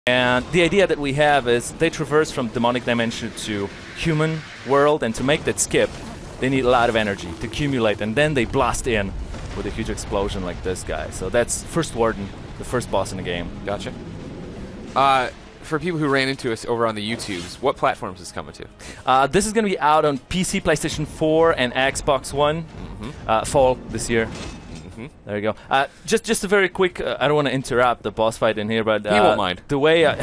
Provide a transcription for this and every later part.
And the idea that we have is they traverse from demonic dimension to human world, and to make that skip, they need a lot of energy to accumulate, and then they blast in with a huge explosion like this guy. So that's first Warden, the first boss in the game. Gotcha. For people who ran into us over on the YouTubes, what platforms is this coming to? This is going to be out on PC, PlayStation 4, and Xbox One fall this year. There you go. Just a very quick. I don't want to interrupt the boss fight in here, but he won't mind. The way I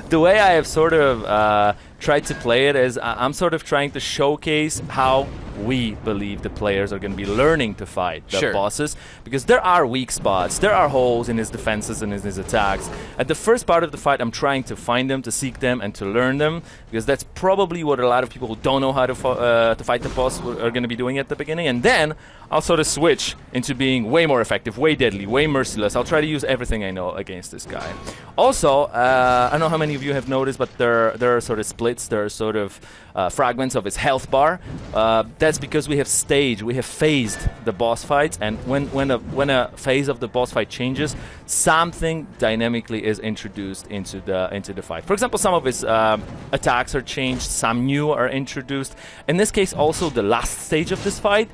the way I have sort of tried to play it is I'm sort of trying to showcase how we believe the players are going to be learning to fight the bosses, because there are weak spots, there are holes in his defenses and in his attacks. At the first part of the fight, I'm trying to find them, to seek them, and to learn them, because that's probably what a lot of people who don't know how to fight the boss are going to be doing at the beginning. And then I'll sort of switch into being way more effective, way deadly, way merciless. I'll try to use everything I know against this guy. Also, I don't know how many of you have noticed, but there are sort of splits, there are sort of fragments of his health bar. That's because we have phased the boss fights, and when a phase of the boss fight changes, something dynamically is introduced into the fight. For example, some of his attacks are changed, some new are introduced. In this case, also the last stage of this fight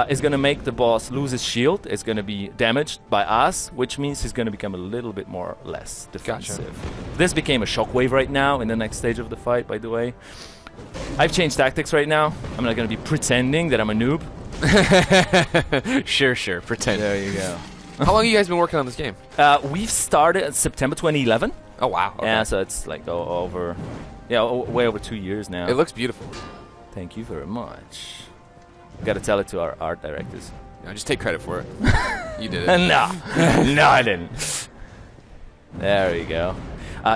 is going to make the boss lose his shield. It's going to be damaged by us, which means he's going to become a little bit less defensive. Gotcha. This became a shockwave right now in the next stage of the fight, by the way. I've changed tactics right now. I'm not going to be pretending that I'm a noob. Sure, pretend. There you go. How long have you guys been working on this game? We've started in September 2011. Oh, wow. Okay. Yeah, so it's like way over 2 years now. It looks beautiful. Thank you very much. Got to tell it to our art directors. No, just take credit for it. You did it. No, I didn't. There we go.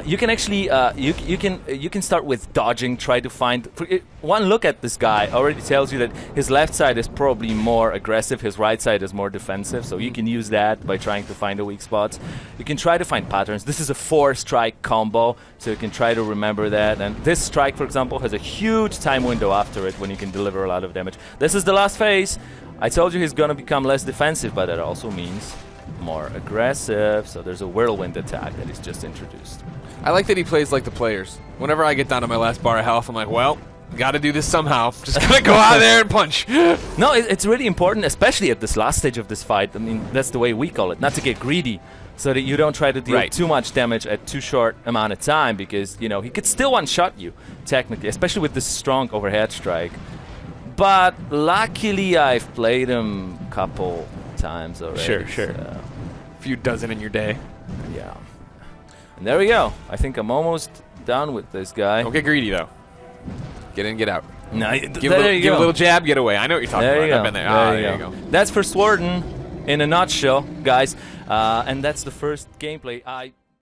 You can actually you can start with dodging. Try to find one look at this guy already tells you that his left side is probably more aggressive, his right side is more defensive. So you can use that by trying to find the weak spots. You can try to find patterns. This is a 4-strike combo, so you can try to remember that. And this strike, for example, has a huge time window after it when you can deliver a lot of damage. This is the last phase. I told you he's gonna become less defensive, but that also means more aggressive. So there's a whirlwind attack that is just introduced. I like that he plays like the players. Whenever I get down to my last bar of health, I'm like, well, gotta do this somehow. Just gonna go out there and punch. No, it's really important, especially at this last stage of this fight. I mean, that's the way we call it, not to get greedy, so that you don't try to deal too much damage at too short amount of time, because, you know, he could still one-shot you, technically, especially with this strong overhead strike. But luckily, I've played him a couple times already. Sure. So. A few dozen in your day. Yeah. And there we go. I think I'm almost done with this guy. Don't get greedy, though. Get in, get out. No, give a little jab, get away. I know what you're talking about. I've been there. There you go. That's First Warden in a nutshell, guys. And that's the first gameplay.